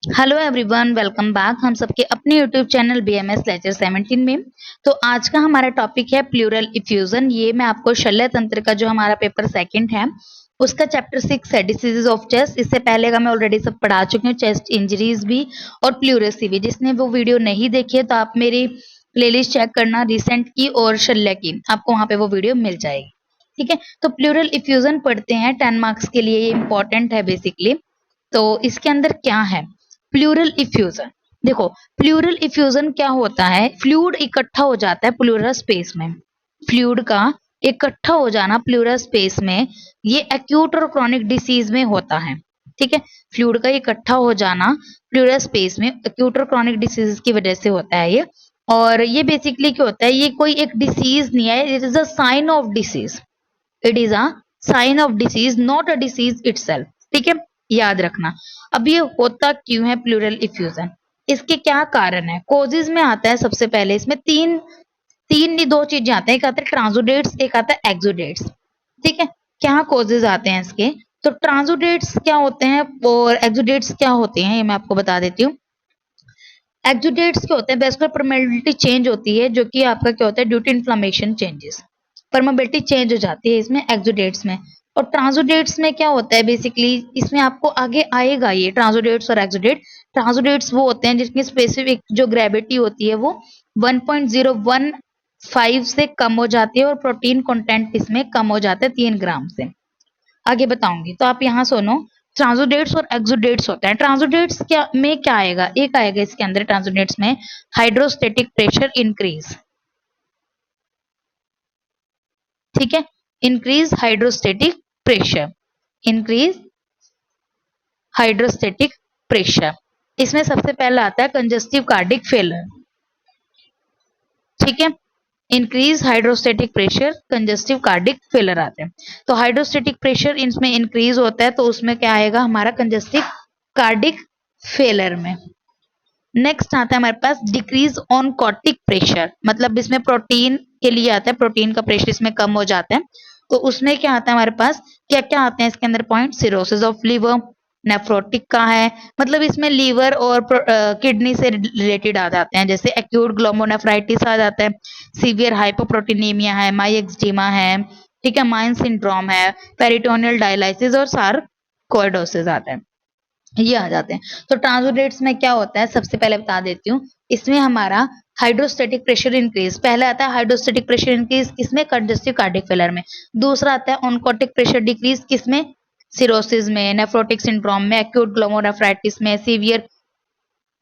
Hello everyone, welcome back हम सबके अपने यूट्यूब चैनल बीएमएस लेक्चर 17 में। तो आज का हमारा टॉपिक है प्लूरल इफ्यूजन। ये मैं आपको शल्य तंत्र का जो हमारा पेपर सेकंड है उसका चैप्टर 6 है, डिसीजेज ऑफ चेस्ट। इससे पहले का मैं ऑलरेडी सब पढ़ा चुकी हूँ, चेस्ट इंजरीज भी और प्लूरेसी भी। जिसने वो वीडियो नहीं देखी है तो आप मेरी प्लेलिस्ट चेक करना, रिसेंट की और शल्य की, आपको वहां पे वो वीडियो मिल जाएगी। ठीक है, तो प्लूरल इफ्यूजन पढ़ते हैं, 10 मार्क्स के लिए ये इंपॉर्टेंट है बेसिकली। तो इसके अंदर क्या है प्लूरल इफ्यूजन? देखो, प्लूरल इफ्यूजन क्या होता है, फ्लूइड इकट्ठा हो जाता है प्लूरल स्पेस में। फ्लूइड का इकट्ठा हो जाना प्लूरल स्पेस में, ये एक्यूट और क्रॉनिक डिसीज में होता है। ठीक है, फ्लूइड का इकट्ठा हो जाना प्लूरल स्पेस में एक्यूट और क्रॉनिक डिसीज की वजह से होता है ये। और ये बेसिकली क्या होता है, ये कोई एक डिसीज नहीं है, it is a sign of disease. It is a sign of disease, not a disease itself. ठीक है, याद रखना। अब ये होता क्यों है प्लूरल इफ्यूजन, इसके क्या कारण है? कोजेज में आता है सबसे पहले, इसमें तीन तीन नहीं दो चीजें आते हैं, एक आता है ट्रांसुडेट्स, एक आता है एक्सुडेट्स। ठीक है, क्या कोजेज आते हैं इसके? तो ट्रांसुडेट्स क्या होते हैं और एक्सुडेट्स क्या होते हैं, ये मैं आपको बता देती हूँ। एक्सुडेट्स क्या होते हैं, वेस्कुलर परमेबिलिटी चेंज होती है, जो कि आपका क्या होता है due to inflammation changes, permeability change हो जाती है इसमें एक्सुडेट्स में। और ट्रांसुडेट्स में क्या होता है बेसिकली, इसमें आपको आगे आएगा ये ट्रांसुडेट्स और एक्सुडेट। ट्रांसुडेट्स वो होते हैं जिसकी स्पेसिफिक जो ग्रेविटी होती है वो 1.015 से कम हो जाती है और प्रोटीन कंटेंट इसमें कम हो जाता है 3 ग्राम से। आगे बताऊंगी, तो आप यहाँ सुनो। ट्रांसुडेट्स और एक्सुडेट्स होते हैं। ट्रांसुडेट्स क्या में क्या आएगा, एक आएगा इसके अंदर ट्रांसुडेट्स में हाइड्रोस्टेटिक प्रेशर इंक्रीज। ठीक है, increase hydrostatic pressure, increase hydrostatic pressure. इसमें सबसे पहला आता है कंजस्टिव कार्डिक फेलर। ठीक है, increase hydrostatic pressure, congestive cardiac failure आते हैं। तो हाइड्रोस्टेटिक प्रेशर इसमें इंक्रीज होता है, तो उसमें क्या आएगा हमारा कंजस्टिव कार्डिक फेलर में। नेक्स्ट आता है हमारे पास डिक्रीज ऑन कॉर्टिक प्रेशर, मतलब इसमें प्रोटीन के लिए आता है, प्रोटीन का प्रेशर इसमें कम हो जाता है। तो उसमें क्या आता है हमारे पास, क्या क्या आते हैं इसके अंदर point, cirrhosis of liver, nephrotic का है, मतलब इसमें लीवर और किडनी से रिलेटेड आ जाते हैं, जैसे एक्यूट ग्लोमेरुलोनेफ्राइटिस आ जाता है, सीवियर हाइपोप्रोटीनेमिया है, माइएक्सडीमा है, ठीक है, माइन सिंड्रोम है, पेरिटोनियल डायलिसिस और सारकोइडोसिस आता है, ये आ जाते हैं। तो ट्रांसुडेट्स में क्या होता है, सबसे पहले बता देती हूँ। इसमें हमारा हाइड्रोस्टेटिक प्रेशर इंक्रीज, पहला आता है हाइड्रोस्टेटिक प्रेशर इंक्रीज किसमें, कंजस्टिव कार्डिक फेलर में। दूसरा आता है ऑनकोटिक प्रेशर डिक्रीज किसमें, सिरोसिस में, नेफ्रोटिक सिंड्रोम में, एक्यूट ग्लोमेरुलोनेफ्राइटिस में, सीवियर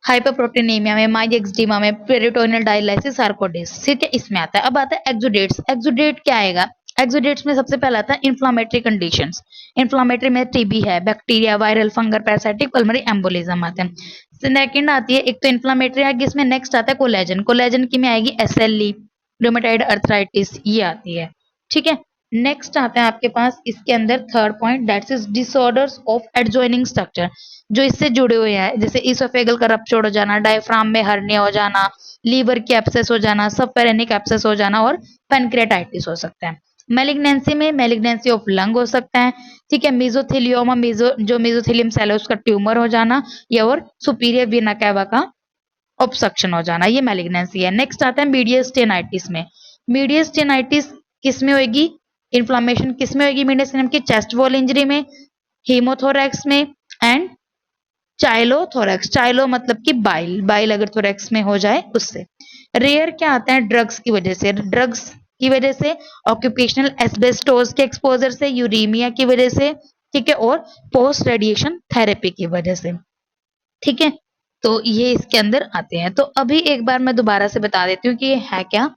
हाइपरप्रोटीनेमिया में, माइएक्सडीमा में, पेरिटोनियल डायलिसिस, सार्कोइडोसिस। ठीक है, इसमें आता है। अब आता है एक्सुडेट्स। एक्सुडेट क्या आएगा, एक्सुडेट्स में सबसे पहला आता है इन्फ्लामेटरी कंडीशंस। इन्फ्लामेटरी में टीबी है, bacteria, viral, fungal, parasitic, pulmonary embolism आते हैं। सेकंड आती है, एक तो इन्फ्लामेटरी आएगी, इसमें नेक्स्ट आता है कोलेजन। कोलेजन की में आएगी एसएलई, रूमेटाइड अर्थराइटिस, ये आती है। ठीक है, नेक्स्ट आता है आपके पास इसके अंदर third point, that's is disorders of adjoining structure, जो इससे जुड़े हुए हैं, जैसे इसोफेगल का रप्चर हो जाना, डायफ्राम में हर्निया हो जाना, लीवर की एब्सेस हो जाना, सबपेरेनिक एब्सेस हो जाना और पैनक्रेटाइटिस हो सकता है। मैलिग्नेंसी में मैलिग्नेंसी ऑफ लंग हो सकता है। ठीक है, मेसोथेलियोमा, जो मेसोथेलियम सेल है उसका ट्यूमर हो जाना, या और सुपीरियर वेना कैवा का ऑब्स्ट्रक्शन हो जाना, ये मैलिग्नेंसी है। नेक्स्ट आता है मीडियस्टेनाइटिस में। मीडियस्टेनाइटिस किस में होगी, इन्फ्लामेशन किस में होगी मीडियस्टेनम की, चेस्ट वॉल इंजरी में, हीमोथोरैक्स में एंड चाइलोथोरैक्स। चाइलो मतलब कि बाइल, बाइल अगर थोरैक्स में हो जाए उससे। रेयर क्या आता है, ड्रग्स की वजह से, ड्रग्स की वजह से, ऑक्यूपेशनल एस्बेस्टोस के एक्सपोजर से, यूरेमिया की वजह से, ठीक है, और पोस्ट रेडिएशन थेरेपी की वजह से। ठीक है, तो ये इसके अंदर आते हैं। तो अभी एक बार मैं दोबारा से बता देती हूँ कि ये है क्या।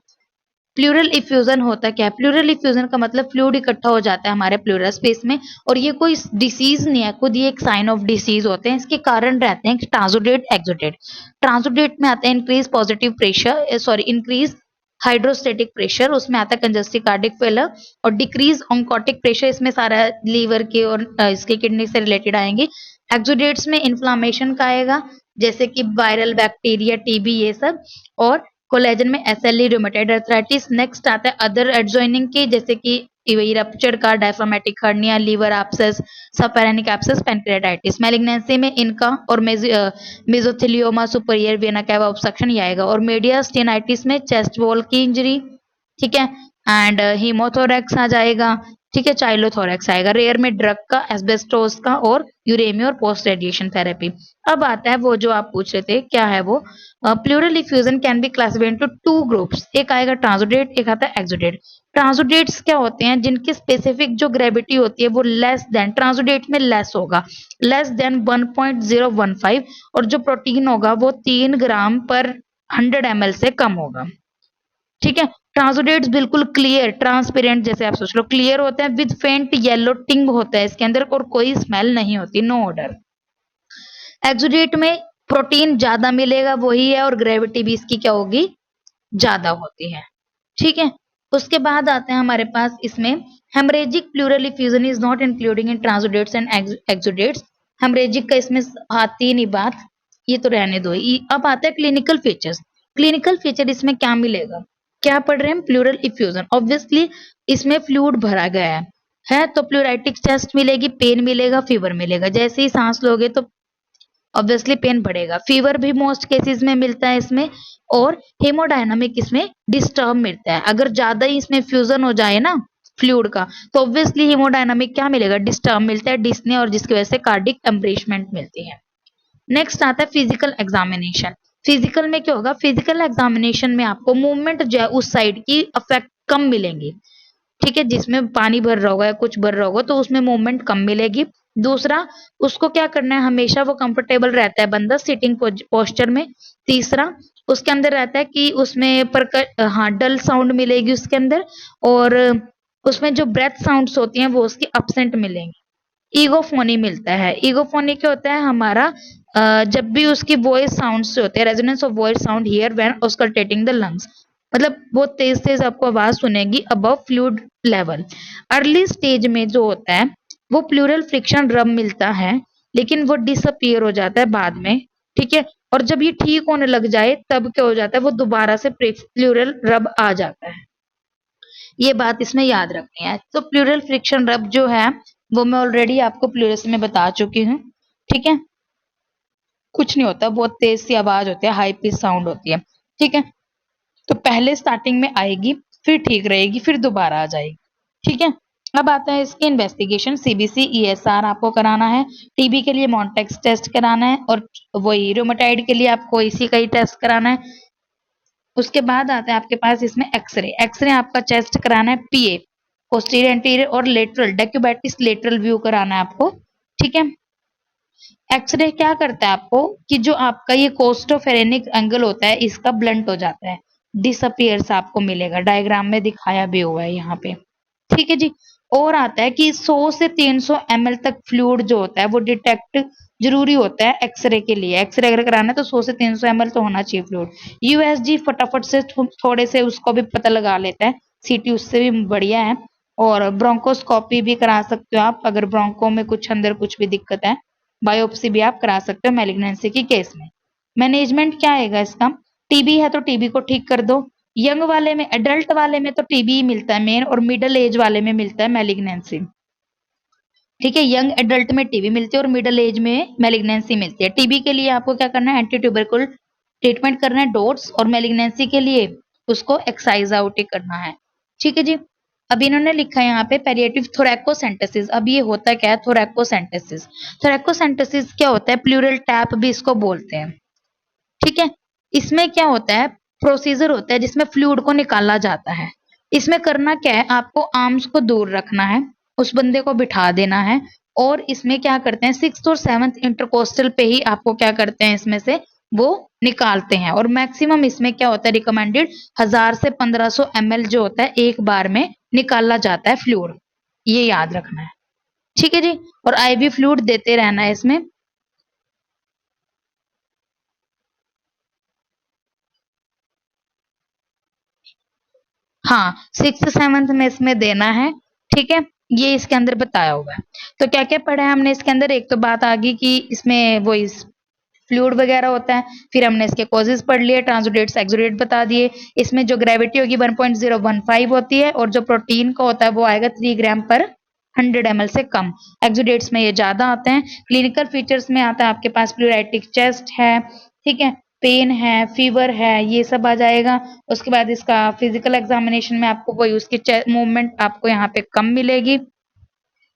प्लूरल इफ्यूजन होता क्या है, प्लूरल इफ्यूजन का मतलब फ्लूइड इकट्ठा हो जाता है हमारे प्लूरल स्पेस में, और ये कोई डिसीज नहीं है, खुद ये एक साइन ऑफ डिसीज होते हैं। इसके कारण रहते हैं ट्रांसुडेट, एक्सुडेट। ट्रांसुडेट में आता है increase positive pressure, sorry increase hydrostatic pressure, उसमें आता है कंजस्टिव कार्डिक फेलर, और डिक्रीज ऑन्कोटिक प्रेशर, इसमें सारा लीवर के और इसके किडनी से रिलेटेड आएंगे। एक्सुडेट्स में इन्फ्लामेशन का आएगा, जैसे कि वायरल, बैक्टीरिया, टीबी, ये सब, और कोलेजन में SLE, रूमेटॉइड अर्थराइटिस। नेक्स्ट आता है अदर एडजॉइनिंग के, जैसे कि रप्चर का, diaphragmatic hernia, liver abscess, subphrenic abscess, pancreatitis. Malignancy में इनका और mesothelioma, superior vena cava obstruction ये आएगा। और मीडियास्टिनाइटिस में चेस्ट वॉल की इंजरी, ठीक है, एंड हीमोथोरैक्स आ जाएगा, ठीक है, चाइलोथोरैक्स आएगा। रेयर में ड्रग का, एस्बेस्टोस का और यूरेमिया और पोस्ट रेडिएशन थेरेपी। अब आता है वो जो आप पूछ रहे थे, क्या है वो? Pleural effusion can be classified into two groups, एक आएगा ट्रांसोडेट, एक आता है एक्सोडेट। ट्रांसोडेट्स क्या होते हैं? जिनकी स्पेसिफिक जो ग्रेविटी होती है वो लेस देन, ट्रांसोडेट में लेस होगा, लेस देन 1.015, और जो प्रोटीन होगा वो 3 ग्राम पर 100 ml से कम होगा, ठीक है। ट्रांसोडेट्स बिल्कुल क्लियर, ट्रांसपेरेंट, जैसे आप सोच लो क्लियर होते हैं, विद फेंट येलो टिंग होता है इसके अंदर, और कोई स्मेल नहीं होती, नो ऑडर। एक्सोडेट में प्रोटीन ज्यादा मिलेगा, वही है, और ग्रेविटी भी इसकी क्या होगी? ज्यादा होती है, ठीक है। उसके बाद आते हैं हमारे पास इसमें haemorrhagic pleural effusion is not including in transudates and exudates. Haemorrhagic का इसमें आती नहीं बात, ये तो रहने दो। अब आता है क्लिनिकल फीचर्स। क्लिनिकल फीचर इसमें क्या मिलेगा? क्या पढ़ रहे हैं? Pleural effusion. ऑब्वियसली इसमें फ्लूइड भरा गया है तो प्लूराइटिक चेस्ट मिलेगी, पेन मिलेगा, फीवर मिलेगा। जैसे ही सांस लोगे तो ऑब्वियसली पेन बढ़ेगा। फीवर भी मोस्ट केसेस में मिलता है इसमें, और हेमोडायनामिक इसमें डिस्टर्ब मिलता है। अगर ज्यादा ही इसमें फ्यूजन हो जाए ना फ्लूइड का, तो ऑब्वियसली हेमोडायनामिक क्या मिलेगा? डिस्टर्ब मिलता है, डिस्ने, और जिसकी वजह से कार्डिक एम्ब्रेसमेंट मिलती है। नेक्स्ट आता है फिजिकल एग्जामिनेशन। फिजिकल में क्या होगा? फिजिकल एग्जामिनेशन में आपको मूवमेंट जो है उस साइड की अफेक्ट कम मिलेंगी, ठीक है। जिसमें पानी भर रहा होगा या कुछ भर रहा होगा तो उसमें मूवमेंट कम मिलेगी। दूसरा, उसको क्या करना है, हमेशा वो कंफर्टेबल रहता है बंदा सिटिंग पोस्चर में। तीसरा, उसके अंदर रहता है कि उसमें हाँ डल साउंड मिलेगी उसके अंदर, और उसमें जो ब्रेथ साउंड्स होती हैं वो उसकी अपसेंट मिलेंगी। ईगोफोनी मिलता है। ईगोफोनी क्या होता है? हमारा जब भी उसकी वॉइस साउंड से होते हैं, resonance of voice sound hear when auscultating the lungs, मतलब बहुत तेज तेज आपको आवाज सुनेगी above fluid level. Early stage में जो होता है वो प्लूरल फ्रिक्शन रब मिलता है, लेकिन वो डिसअपियर हो जाता है बाद में, ठीक है। और जब ये ठीक होने लग जाए तब क्या हो जाता है? वो दोबारा से प्लूरल रब आ जाता है। ये बात इसमें याद रखनी है। तो प्लूरल फ्रिक्शन रब जो है वो मैं ऑलरेडी आपको प्लूरस में बता चुकी हूँ, ठीक है। कुछ नहीं होता, बहुत तेज सी आवाज होती है, हाई पिच साउंड होती है, ठीक है। तो पहले स्टार्टिंग में आएगी, फिर ठीक रहेगी, फिर दोबारा आ जाएगी, ठीक है। अब आता है इसकी इन्वेस्टिगेशन। सीबीसी ईएसआर आपको कराना है, टीबी के लिए मॉन्टेक्स टेस्ट कराना है, और वही रूमेटाइड के लिए आपको इसी का ही टेस्ट कराना है। उसके बाद आता है आपके पास इसमें एक्सरे। एक्सरे आपका चेस्ट कराना है, पीए पोस्टीरियर, एंटीरियर और लेटरल, डेक्यूबैटिस लेटरल व्यू कराना है आपको, ठीक है। एक्सरे क्या करता है आपको कि जो आपका ये कोस्टोफेरेनिक एंगल होता है इसका ब्लंट हो जाता है, डिसअपियर्स आपको मिलेगा, डायग्राम में दिखाया भी हुआ है यहाँ पे, ठीक है जी। और आता है कि 100 से 300 ml तक फ्लूइड जो होता है वो डिटेक्ट जरूरी होता है एक्सरे के लिए। एक्सरे अगर कराना है तो 100 से 300 ml तो होना चाहिए फ्लूइड। यूएसजी फटाफट से थोड़े से उसको भी पता लगा लेता है, सीटी उससे भी बढ़िया है। और ब्रोंकोस्कोपी भी करा सकते हो आप, अगर ब्रोंको में कुछ अंदर कुछ भी दिक्कत है। बायोप्सी भी आप करा सकते हो मैलिग्नेंसी की केस में। मैनेजमेंट क्या आएगा इसका? टीबी है तो टीबी को ठीक कर दो। यंग वाले में, एडल्ट वाले में तो टीबी ही मिलता है मेन, और मिडिल एज वाले में मिलता है मैलिग्नेंसी, ठीक है। यंग एडल्ट में टीबी मिलती है और मिडिल एज में मैलिग्नेंसी मिलती है। टीबी के लिए आपको क्या करना है? एंटी ट्यूबरकुल ट्रीटमेंट करना है, डोट्स, और मैलिग्नेंसी के लिए उसको एक्साइज आउट करना है, ठीक है जी। अब इन्होंने लिखा है यहाँ पे पैलिएटिव थोरैकोसेंटेसिस। अब ये होता क्या है थोरैकोसेंटेसिस? थोरैकोसेंटेसिस क्या होता है? प्लूरल टैप भी इसको बोलते हैं, ठीक है। इसमें क्या होता है? प्रोसीजर होता है जिसमें फ्लूइड को निकाला जाता है। इसमें करना क्या है? आपको आर्म्स को दूर रखना है, उस बंदे को बिठा देना है, और इसमें क्या करते हैं 6th और 7th इंटरकोस्टल पे ही आपको क्या करते हैं इसमें से वो निकालते हैं। और मैक्सिमम इसमें क्या होता है रिकमेंडेड 1000 से 1500 ml जो होता है एक बार में निकाला जाता है फ्लूइड, ये याद रखना है, ठीक है जी। और आईवी फ्लूइड देते रहना है इसमें। हाँ 6th 7th में इसमें देना है, ठीक है। ये इसके अंदर बताया हुआ है। तो क्या क्या पढ़ा है हमने इसके अंदर? एक तो बात आ गई कि इसमें वो फ्लूइड वगैरह होता है। फिर हमने इसके कॉजेज पढ़ लिए, ट्रांसोडेट्स एक्सोडेट बता दिए। इसमें जो ग्रेविटी होगी 1.015 होती है और जो प्रोटीन का होता है वो आएगा 3 ग्राम पर 100 ml से कम। एक्सोडेट्स में ये ज्यादा आते हैं। क्लिनिकल फीचर्स में आता है आपके पास प्लूराइटिक चेस्ट है, ठीक है, पेन है, फीवर है, ये सब आ जाएगा। उसके बाद इसका फिजिकल एग्जामिनेशन में आपको वही उसकी मूवमेंट आपको यहाँ पे कम मिलेगी,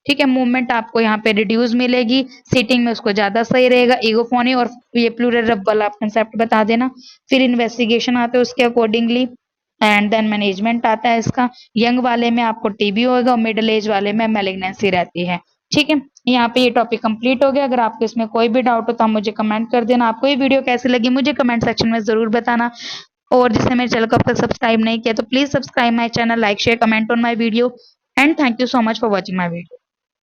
ठीक है, मूवमेंट आपको यहाँ पे रिड्यूस मिलेगी, सीटिंग में उसको ज्यादा सही रहेगा। ईगोफोनी और ये प्लूरल रब वाला आप कंसेप्ट बता देना। फिर इन्वेस्टिगेशन आते हैं उसके अकॉर्डिंगली, एंड देन मैनेजमेंट आता है इसका। यंग वाले में आपको टीबी होगा और मिडिल एज वाले में मैलिग्नेंसी रहती है, ठीक है। यहाँ पे ये टॉपिक कंप्लीट हो गया। अगर आपको इसमें कोई भी डाउट हो तो आप मुझे कमेंट कर देना। आपको ये वीडियो कैसी लगी मुझे कमेंट सेक्शन में जरूर बताना। और जिसने मेरे चैनल को अब तक सब्सक्राइब नहीं किया तो please subscribe my channel, like share comment on my video, and thank you so much for watching my video.